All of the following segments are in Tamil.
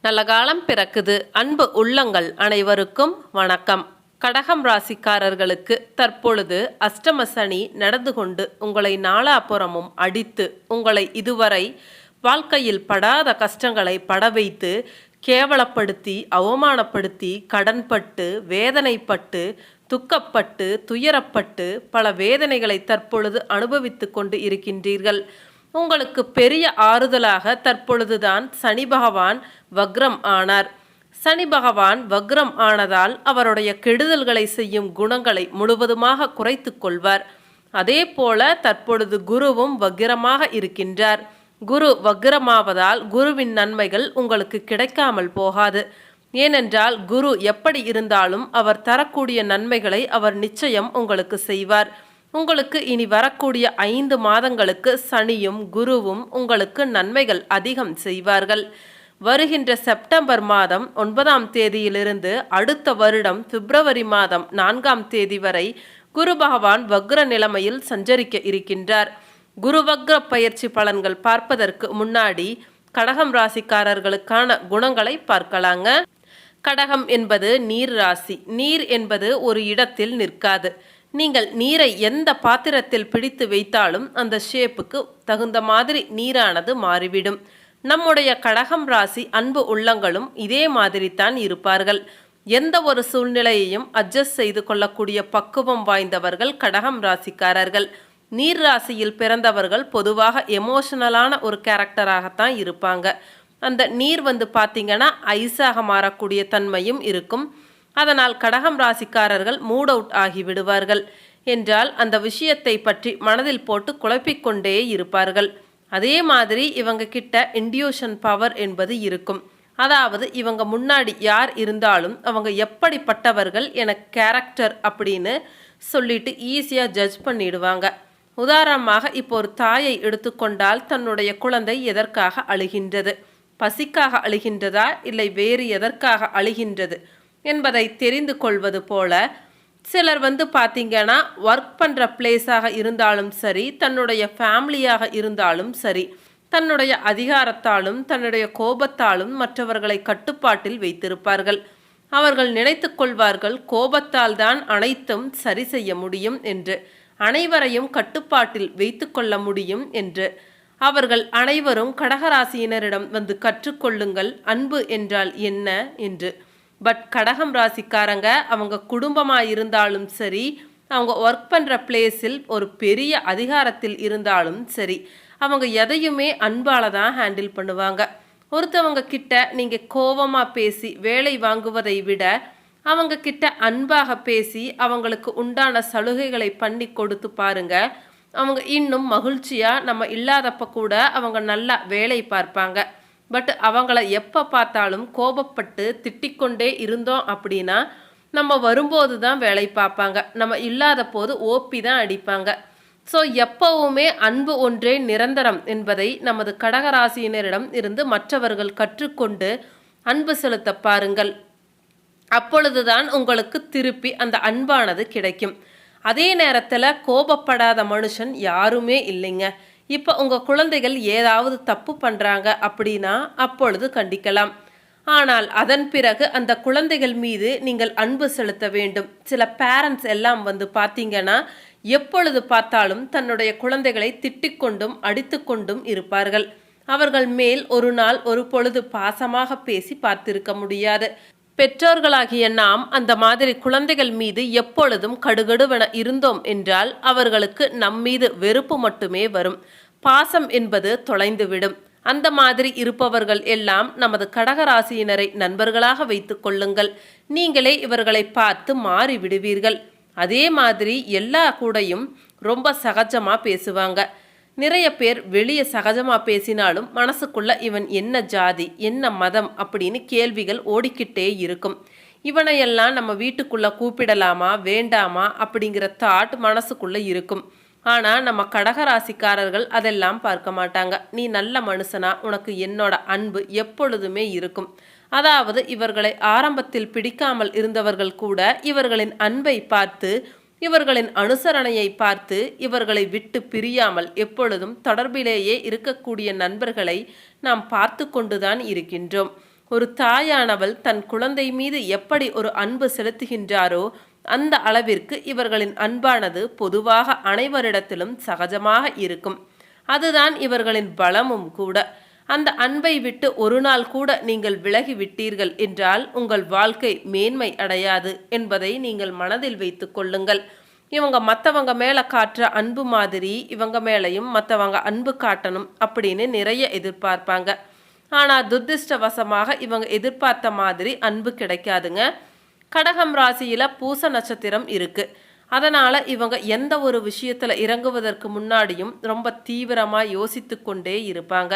நல்ல காலம் பிறக்குது. அன்பு உள்ளங்கள் அனைவருக்கும் வணக்கம். கடகம் ராசிக்காரர்களுக்கு தற்பொழுது அஷ்டம சனி நடந்து கொண்டு உங்களை நாலாபுறமும் அடித்து உங்களை இதுவரை வாழ்க்கையில் படாத கஷ்டங்களை பட வைத்து கேவலப்படுத்தி அவமானப்படுத்தி கடன்பட்டு வேதனைப்பட்டு துக்கப்பட்டு துயரப்பட்டு பல வேதனைகளை தற்பொழுது அனுபவித்து கொண்டு இருக்கின்றீர்கள். உங்களுக்கு பெரிய ஆறுதலாக தற்பொழுதுதான் சனி பகவான் வக்ரம் ஆனார். சனி பகவான் வக்ரம் ஆனதால் அவருடைய கெடுதல்களை செய்யும் குணங்களை முழுவதுமாக குறைத்து கொள்வார். அதே போல தற்பொழுது குருவும் வக்ரமாக இருக்கின்றார். குரு வக்ரமாவதால் குருவின் நன்மைகள் உங்களுக்கு கிடைக்காமல் போகாது. ஏனென்றால் குரு எப்படி இருந்தாலும் அவர் தரக்கூடிய நன்மைகளை அவர் நிச்சயம் உங்களுக்கு செய்வார். உங்களுக்கு இனி வரக்கூடிய 5 மாதங்களுக்கு சனியும் குருவும் உங்களுக்கு நன்மைகள் அதிகம் செய்வார்கள். வருகின்ற செப்டம்பர் மாதம் 9ஆம் தேதியிலிருந்து அடுத்த வருடம் பிப்ரவரி மாதம் 4ஆம் தேதி வரை குரு பகவான் வக்ர நிலைமையில் சஞ்சரிக்க இருக்கின்றார். குரு வக்ர பயிற்சி பலன்கள் பார்ப்பதற்கு முன்னாடி கடகம் ராசிக்காரர்களுக்கான குணங்களை பார்க்கலாங்க. கடகம் என்பது நீர் ராசி. நீர் என்பது ஒரு இடத்தில் நிற்காது. நீங்கள் நீரை எந்த பாத்திரத்தில் பிடித்து வைத்தாலும் அந்த ஷேப்புக்கு தகுந்த மாதிரி நீரானது மாறிவிடும். நம்முடைய கடகம் ராசி அன்பு உள்ளங்களும் இதே மாதிரி தான் இருப்பார்கள். எந்த ஒரு சூழ்நிலையையும் அட்ஜஸ்ட் செய்து கொள்ளக்கூடிய பக்குவம் வாய்ந்தவர்கள் கடகம் ராசிக்காரர்கள். நீர் ராசியில் பிறந்தவர்கள் பொதுவாக எமோஷனலான ஒரு கேரக்டராகத்தான் இருப்பாங்க. அந்த நீர் பார்த்தீங்கன்னா ஐஸாக மாறக்கூடிய தன்மையும் இருக்கும். அதனால் கடகம் ராசிக்காரர்கள் மூட் அவுட் ஆகி விடுவார்கள். என்றால் அந்த விஷயத்தை பற்றி மனதில் போட்டு குழப்பிக்கொண்டே இருப்பார்கள். அதே மாதிரி இவங்க கிட்ட இன்ட்யூஷன் பவர் என்பது இருக்கும். அதாவது இவங்க முன்னாடி யார் இருந்தாலும் அவங்க எப்படிப்பட்டவர்கள் என கேரக்டர் அப்படின்னு சொல்லிட்டு ஈஸியாக ஜட்ஜ் பண்ணிடுவாங்க. உதாரணமாக இப்போ ஒரு தாயை எடுத்துக்கொண்டால் தன்னுடைய குழந்தை எதற்காக அழுகின்றது, பசிக்காக அழுகின்றதா இல்லை வேறு எதற்காக அழுகின்றது என்பதை தெரிந்து கொள்வது போல சிலர் பார்த்தீங்கன்னா ஒர்க் பண்ணுற பிளேஸாக இருந்தாலும் சரி, தன்னுடைய ஃபேமிலியாக இருந்தாலும் சரி, தன்னுடைய அதிகாரத்தாலும் தன்னுடைய கோபத்தாலும் மற்றவர்களை கட்டுப்பாட்டில் வைத்திருப்பார்கள். அவர்கள் நினைத்து கொள்வார்கள் கோபத்தால் தான் அனைத்தும் சரி செய்ய முடியும் என்று, அனைவரையும் கட்டுப்பாட்டில் வைத்து கொள்ள முடியும் என்று. அவர்கள் அனைவரும் கடகராசியினரிடம் கற்றுக்கொள்ளுங்கள் அன்பு என்றால் என்ன என்று. பட் கடகம் ராசிக்காரங்க அவங்க குடும்பமாக இருந்தாலும் சரி, அவங்க ஒர்க் பண்ணுற பிளேஸில் ஒரு பெரிய அதிகாரத்தில் இருந்தாலும் சரி, அவங்க எதையுமே அன்பால் தான் ஹேண்டில் பண்ணுவாங்க. ஒருத்தவங்க கிட்ட நீங்கள் கோபமாக பேசி வேலை வாங்குவதை விட அவங்க கிட்ட அன்பாக பேசி அவங்களுக்கு உண்டான சலுகைகளை பண்ணி கொடுத்து பாருங்க. அவங்க இன்னும் மகிழ்ச்சியாக நம்ம இல்லாதப்ப கூட அவங்க நல்லா வேலை பார்ப்பாங்க. பட் அவங்கள எப்போ பார்த்தாலும் கோபப்பட்டு திட்டிக்கொண்டே இருந்தோம் அப்படின்னா நம்ம வரும்போது தான் வேலை பார்ப்பாங்க, நம்ம இல்லாத போது ஓப்பி தான் அடிப்பாங்க. ஸோ எப்பவுமே அன்பு ஒன்றே நிரந்தரம் என்பதை நமது கடகராசியினரிடம் இருந்து மற்றவர்கள் கற்றுக்கொண்டு அன்பு செலுத்த பாருங்கள். அப்பொழுதுதான் உங்களுக்கு திருப்பி அந்த அன்பானது கிடைக்கும். அதே நேரத்தில் கோபப்படாத மனுஷன் யாருமே இல்லைங்க. இப்போ உங்கள் குழந்தைகள் ஏதாவது தப்பு பண்ணுறாங்க அப்படின்னா அப்பொழுது கண்டிக்கலாம். ஆனால் அதன் பிறகு அந்த குழந்தைகள் மீது நீங்கள் அன்பு செலுத்த வேண்டும். சில பேரண்ட்ஸ் எல்லாம் பார்த்தீங்கன்னா எப்பொழுது பார்த்தாலும் தன்னுடைய குழந்தைகளை திட்டிக்கொண்டும் அடித்து கொண்டும் இருப்பார்கள். அவர்கள் மேல் ஒரு நாள் ஒரு பொழுது பாசமாக பேசி பார்த்திருக்க முடியாது. பெற்றோர்களாகிய நாம் அந்த மாதிரி குழந்தைகள் மீது எப்பொழுதும் கடுகடுவென இருந்தோம் என்றால் அவர்களுக்கு நம்மீது வெறுப்பு மட்டுமே வரும். பாசம் என்பது தொலைந்துவிடும். அந்த மாதிரி இருப்பவர்கள் எல்லாம் நமது கடகராசியினரை நண்பர்களாக வைத்து கொள்ளுங்கள். நீங்களே இவர்களை பார்த்து மாறி விடுவீர்கள். அதே மாதிரி எல்லா கூடையும் ரொம்ப சகஜமாக பேசுவாங்க. நிறைய பேர் வெளியே சகஜமாக பேசினாலும் மனசுக்குள்ள இவன் என்ன ஜாதி என்ன மதம் அப்படின்னு கேள்விகள் ஓடிக்கிட்டே இருக்கும். இவனையெல்லாம் நம்ம வீட்டுக்குள்ளே கூப்பிடலாமா வேண்டாமா அப்படிங்கிற தாட் மனசுக்குள்ளே இருக்கும். ஆனால் நம்ம கடகராசிக்காரர்கள் அதெல்லாம் பார்க்க மாட்டாங்க. நீ நல்ல மனுஷனா, உனக்கு என்னோட அன்பு எப்பொழுதுமே இருக்கும். அதாவது இவர்களை ஆரம்பத்தில் பிடிக்காமல் இருந்தவர்கள் கூட இவர்களின் அன்பை பார்த்து இவர்களின் அனுசரணையை பார்த்து இவர்களை விட்டு பிரியாமல் எப்பொழுதும் தொடர்பிலேயே இருக்கக்கூடிய நண்பர்களை நாம் பார்த்து கொண்டுதான் இருக்கின்றோம். ஒரு தாயானவள் தன் குழந்தை மீது எப்படி ஒரு அன்பு செலுத்துகின்றாரோ அந்த அளவிற்கு இவர்களின் அன்பானது பொதுவாக அனைவரிடத்திலும் சகஜமாக இருக்கும். அதுதான் இவர்களின் பலமும் கூட. அந்த அன்பை விட்டு ஒரு நாள் கூட நீங்கள் விலகி விட்டீர்கள் என்றால் உங்கள் வாழ்க்கை மேன்மை அடையாது என்பதை நீங்கள் மனதில் வைத்து கொள்ளுங்கள். இவங்க மற்றவங்க மேலே காட்டுற அன்பு மாதிரி இவங்க மேலேயும் மற்றவங்க அன்பு காட்டணும் அப்படின்னு நிறைய எதிர்பார்ப்பாங்க. ஆனால் துரதிர்ஷ்டவசமாக இவங்க எதிர்பார்த்த மாதிரி அன்பு கிடைக்காதுங்க. கடகம் ராசியில் பூச நட்சத்திரம் இருக்கு. அதனால் இவங்க எந்த ஒரு விஷயத்தில் இறங்குவதற்கு முன்னாடியும் ரொம்ப தீவிரமாக யோசித்து கொண்டே இருப்பாங்க.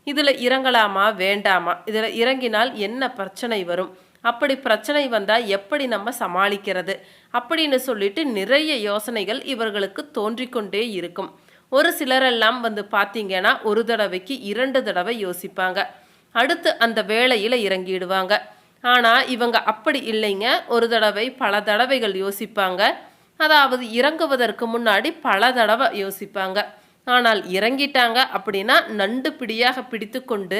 இதில் இறங்கலாமா வேண்டாமா, இதில் இறங்கினால் என்ன பிரச்சனை வரும், அப்படி பிரச்சனை வந்தால் எப்படி நம்ம சமாளிக்கிறது அப்படின்னு சொல்லிட்டு நிறைய யோசனைகள் இவர்களுக்கு தோன்றிக்கொண்டே இருக்கும். ஒரு சிலரெல்லாம் பார்த்தீங்கன்னா ஒரு தடவைக்கு 2 தடவை யோசிப்பாங்க. அடுத்து அந்த வேலையில் இறங்கிடுவாங்க. ஆனால் இவங்க அப்படி இல்லைங்க. ஒரு தடவை பல தடவைகள் யோசிப்பாங்க. அதாவது இறங்குவதற்கு முன்னாடி பல தடவை யோசிப்பாங்க. ஆனால் இறங்கிட்டாங்க அப்படின்னா நண்டு பிடியாக பிடித்து கொண்டு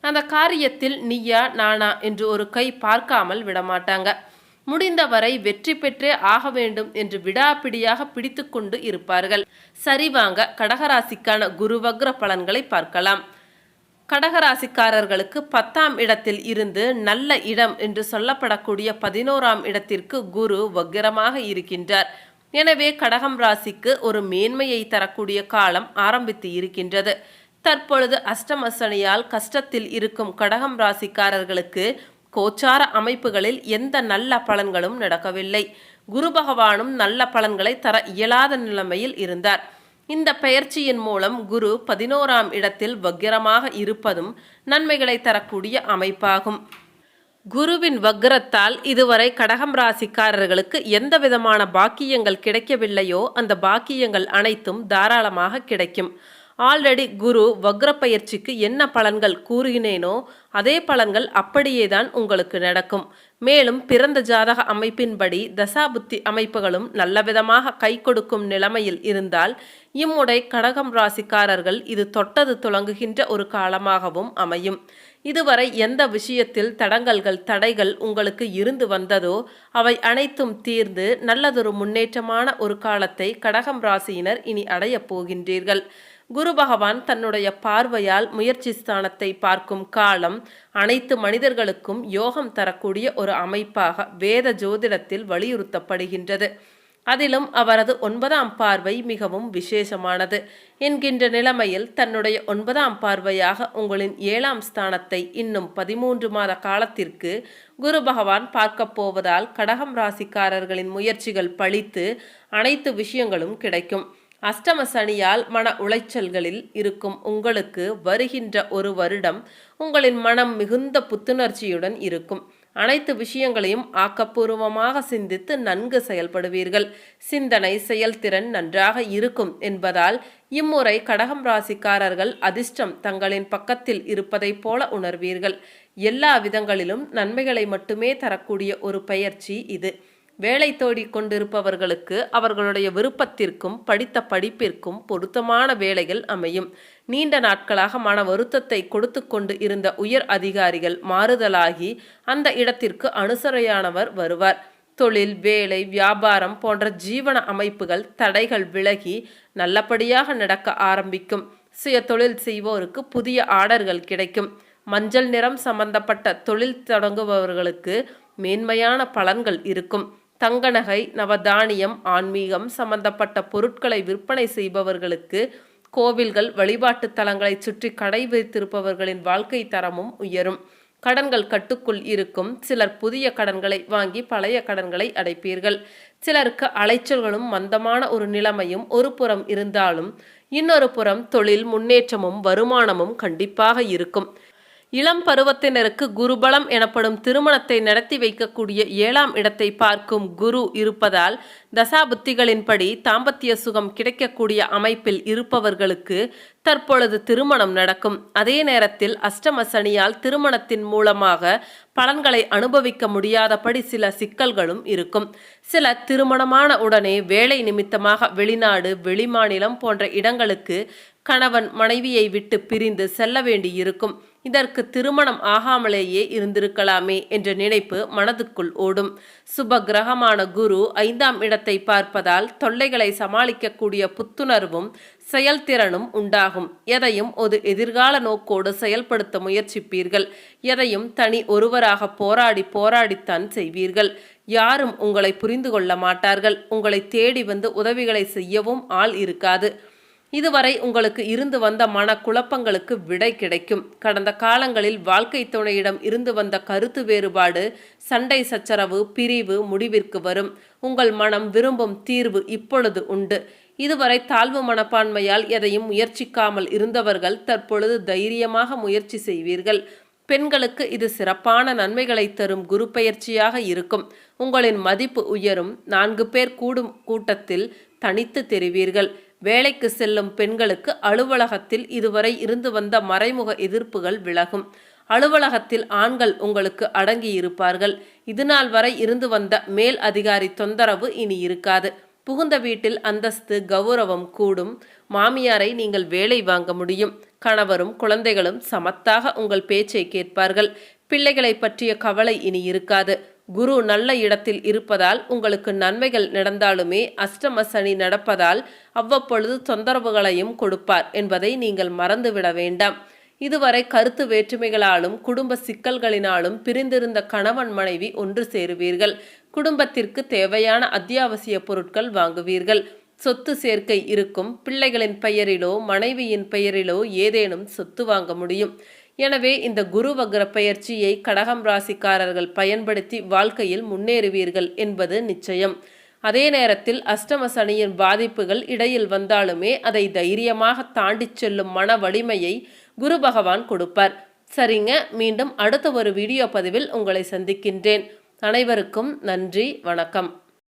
அந்த காரியத்தில் நீயா நானா என்று ஒரு கை பார்க்காமல் விடமாட்டாங்க. முடிந்தவரை வெற்றி பெற்றே ஆக வேண்டும் என்று விடாப்பிடியாக பிடித்து கொண்டு இருப்பார்கள். சரிவாங்க, கடகராசிக்கான குருவக்ர பலன்களை பார்க்கலாம். கடகராசிக்காரர்களுக்கு 10ஆம் இடத்தில் இருந்து நல்ல இடம் என்று சொல்லப்படக்கூடிய 11ஆம் இடத்திற்கு குரு வக்ரமாக இருக்கின்றார். எனவே கடகம் ராசிக்கு ஒரு மேன்மையை தரக்கூடிய காலம் ஆரம்பித்து இருக்கின்றது. தற்பொழுது அஷ்டம சனியால் கஷ்டத்தில் இருக்கும் கடகம் ராசிக்காரர்களுக்கு கோச்சார அமைப்புகளில் எந்த நல்ல பலன்களும் நடக்கவில்லை. குரு பகவானும் நல்ல பலன்களை தர இயலாத நிலைமையில் இருந்தார். இந்த பெயர்ச்சியின் மூலம் குரு 11ஆம் இடத்தில் வக்ரமாக இருப்பதும் நன்மைகளை தரக்கூடிய அமைப்பாகும். குருவின் வக்ரத்தால் இதுவரை கடகம் ராசிக்காரர்களுக்கு எந்த விதமான பாக்கியங்கள் கிடைக்கவில்லையோ அந்த பாக்கியங்கள் அனைத்தும் தாராளமாக கிடைக்கும். ஆல்ரெடி குரு வக்ர பயிற்சிக்கு என்ன பலன்கள் கூறினேனோ அதே பலன்கள் அப்படியே தான் உங்களுக்கு நடக்கும். மேலும் பிறந்த ஜாதக அமைப்பின்படி தசாபுத்தி அமைப்புகளும் நல்லவிதமாக கை கொடுக்கும் நிலைமையில் இருந்தால் இம்முறை கடகம் ராசிக்காரர்கள் இது தொட்டது துலங்குகின்ற ஒரு காலமாகவும் அமையும். இதுவரை எந்த விஷயத்தில் தடைகள் உங்களுக்கு இருந்து வந்ததோ அவை அனைத்தும் தீர்ந்து நல்லதொரு முன்னேற்றமான ஒரு காலத்தை கடகம் ராசியினர் இனி அடையப் போகின்றீர்கள். குரு பகவான் தன்னுடைய பார்வையால் முயற்சி ஸ்தானத்தை பார்க்கும் காலம் அனைத்து மனிதர்களுக்கும் யோகம் தரக்கூடிய ஒரு அமைப்பாக வேத ஜோதிடத்தில் வலியுறுத்தப்படுகின்றது. அதிலும் அவரது 9ஆம் பார்வை மிகவும் விசேஷமானது என்கின்ற நிலைமையில் தன்னுடைய 9ஆம் பார்வையாக உங்களின் 7ஆம் ஸ்தானத்தை இன்னும் 13 மாத காலத்திற்கு குரு பகவான் பார்க்க போவதால் கடகம் ராசிக்காரர்களின் முயற்சிகள் பலித்து அனைத்து விஷயங்களும் கிடைக்கும். அஷ்டம சனியால் மன உளைச்சல்களில் இருக்கும் உங்களுக்கு வருகின்ற ஒரு வருடம் உங்களின் மனம் மிகுந்த புத்துணர்ச்சியுடன் இருக்கும். அனைத்து விஷயங்களையும் ஆக்கப்பூர்வமாக சிந்தித்து நன்கு செயல்படுவீர்கள். சிந்தனை செயல்திறன் நன்றாக இருக்கும் என்பதால் இம்முறை கடகம் ராசிக்காரர்கள் அதிர்ஷ்டம் தங்களின் பக்கத்தில் இருப்பதைப் போல உணர்வீர்கள். எல்லா விதங்களிலும் நன்மைகளை மட்டுமே தரக்கூடிய ஒரு பயிற்சி இது. வேலை தேடி கொண்டிருப்பவர்களுக்கு அவர்களுடைய விருப்பத்திற்கும் படித்த படிப்பிற்கும் பொருத்தமான வேலைகள் அமையும். நீண்ட நாட்களாக மன வருத்தத்தை கொடுத்து கொண்டு இருந்த உயர் அதிகாரிகள் மாறுதலாகி அந்த இடத்திற்கு அனுசரையானவர் வருவார். தொழில், வேலை, வியாபாரம் போன்ற ஜீவன அமைப்புகள் தடைகள் விலகி நல்லபடியாக நடக்க ஆரம்பிக்கும். சுய தொழில் செய்வோருக்கு புதிய ஆர்டர்கள் கிடைக்கும். மஞ்சள் நிறம் சம்பந்தப்பட்ட தொழில் தொடங்குபவர்களுக்கு மேன்மையான பலன்கள் இருக்கும். தங்க நகை, நவதானியம், ஆன்மீகம் சம்பந்தப்பட்ட பொருட்களை விற்பனை செய்பவர்களுக்கு கோவில்கள், வழிபாட்டு தலங்களை சுற்றி கடை வைத்திருப்பவர்களின் வாழ்க்கை தரமும் உயரும். கடன்கள் கட்டுக்குள் இருக்கும். சிலர் புதிய கடன்களை வாங்கி பழைய கடன்களை அடைப்பீர்கள். சிலருக்கு அலைச்சல்களும் மந்தமான ஒரு நிலைமையும் ஒரு புறம் இருந்தாலும் இன்னொரு புறம் தொழில் முன்னேற்றமும் வருமானமும் கண்டிப்பாக இருக்கும். இளம் பருவத்தினருக்கு குருபலம் எனப்படும் திருமணத்தை நடத்தி வைக்கக்கூடிய 7ஆம் இடத்தை பார்க்கும் குரு இருப்பதால் தசாபுத்திகளின்படி தாம்பத்திய சுகம் கிடைக்கக்கூடிய அமைப்பில் இருப்பவர்களுக்கு தற்பொழுது திருமணம் நடக்கும். அதே நேரத்தில் அஷ்டம சனியால் திருமணத்தின் மூலமாக பலன்களை அனுபவிக்க முடியாதபடி சில சிக்கல்களும் இருக்கும். சில திருமணமான உடனே வேலை நிமித்தமாக வெளிநாடு, வெளிமாநிலம் போன்ற இடங்களுக்கு கணவன் மனைவியை விட்டு பிரிந்து செல்ல வேண்டியிருக்கும். இதற்கு திருமணம் ஆகாமலேயே இருந்திருக்கலாமே என்ற நினைப்பு மனதுக்குள் ஓடும். சுப கிரகமான குரு 5ஆம் இடத்தை பார்ப்பதால் தொல்லைகளை சமாளிக்கக்கூடிய புத்துணர்வும் செயல்திறனும் உண்டாகும். எதையும் ஒரு எதிர்கால நோக்கோடு செயல்படுத்த முயற்சிப்பீர்கள். எதையும் தனி ஒருவராக போராடித்தான் செய்வீர்கள். யாரும் உங்களை புரிந்து கொள்ள மாட்டார்கள். உங்களை தேடி வந்து உதவிகளை செய்யவும் ஆள் இருக்காது. இதுவரை உங்களுக்கு இருந்து வந்த மனக்குழப்பங்களுக்கு விடை கிடைக்கும். கடந்த காலங்களில் வாழ்க்கை துணையிடம் இருந்து வந்த கருத்து வேறுபாடு, சண்டை சச்சரவு, பிரிவு முடிவிற்கு வரும். உங்கள் மனம் விரும்பும் தீர்வு இப்பொழுது உண்டு. இதுவரை தாழ்வு மனப்பான்மையால் எதையும் முயற்சிக்காமல் இருந்தவர்கள் தற்பொழுது தைரியமாக முயற்சி செய்வீர்கள். பெண்களுக்கு இது சிறப்பான நன்மைகளை தரும் குரு பெயர்ச்சியாக இருக்கும். உங்களின் மதிப்பு உயரும். 4 பேர் கூடும் கூட்டத்தில் தனித்து தெரிவீர்கள். வேலைக்கு செல்லும் பெண்களுக்கு அலுவலகத்தில் இதுவரை இருந்து வந்த மறைமுக எதிர்ப்புகள் விலகும். அலுவலகத்தில் ஆண்கள் உங்களுக்கு அடங்கி இருப்பார்கள். இதுநாள் வரை இருந்து வந்த மேல் அதிகாரி தொந்தரவு இனி இருக்காது. புகுந்த வீட்டில் அந்தஸ்து கௌரவம் கூடும். மாமியாரை நீங்கள் வேலை வாங்க முடியும். கணவரும் குழந்தைகளும் சமத்தாக உங்கள் பேச்சை கேட்பார்கள். பிள்ளைகளை பற்றிய கவலை இனி இருக்காது. குரு நல்ல இடத்தில் இருப்பதால் உங்களுக்கு நன்மைகள் நடந்தாலுமே அஷ்டம சனி நடப்பதால் அவ்வப்பொழுது தொந்தரவுகளையும் கொடுப்பார் என்பதை நீங்கள் மறந்துவிட வேண்டாம். இதுவரை கருத்து வேற்றுமைகளாலும் குடும்ப சிக்கல்களினாலும் பிரிந்திருந்த கணவன் மனைவி ஒன்று சேருவீர்கள். குடும்பத்திற்கு தேவையான அத்தியாவசிய பொருட்கள் வாங்குவீர்கள். சொத்து சேர்க்கை இருக்கும். பிள்ளைகளின் பெயரிலோ மனைவியின் பெயரிலோ ஏதேனும் சொத்து வாங்க முடியும். எனவே இந்த குரு வக்ர பெயர்ச்சியை கடகம் ராசிக்காரர்கள் பயன்படுத்தி வாழ்க்கையில் முன்னேறுவீர்கள் என்பது நிச்சயம். அதே நேரத்தில் அஷ்டம சனியின் பாதிப்புகள் இடையில் வந்தாலுமே அதை தைரியமாக தாண்டி செல்லும் மன வலிமையை குரு பகவான் கொடுப்பார். சரிங்க, மீண்டும் அடுத்த ஒரு வீடியோ பதிவில் உங்களை சந்திக்கின்றேன். அனைவருக்கும் நன்றி, வணக்கம்.